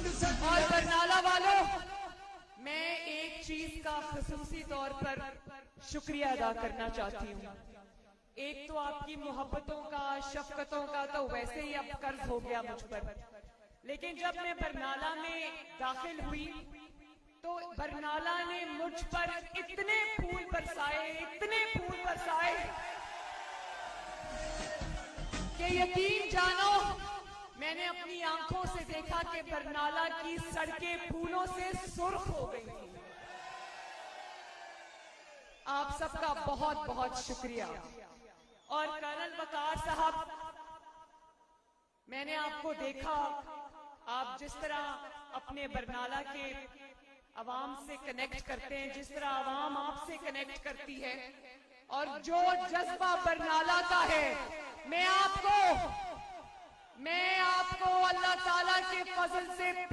اور برنالہ والوں، میں ایک چیز کا خصوصی طور پر شکریہ ادا کرنا چاہتی ہوں۔ ایک تو آپ کی محبتوں کا، شفقتوں کا تو ویسے ہی اب قرض ہو گیا مجھ پر، لیکن جب میں برنالہ میں داخل ہوئی تو برنالہ نے مجھ پر اتنے پھول برسائے کہ یقین جانو میں نے اپنی آنکھوں سے دیکھا کہ برنالہ کی سڑکیں پھولوں سے سرخ ہو گئی تھیں۔ آپ سب کا بہت بہت شکریہ۔ اور کرنل وقار صاحب، میں نے آپ کو دیکھا، آپ جس طرح اپنے برنالہ کے عوام سے کنیکٹ کرتے ہیں، جس طرح عوام آپ سے کنیکٹ کرتی ہے، اور جو جذبہ برنالہ کا ہے، میں آپ کو اللہ تعالیٰ کے فضل سے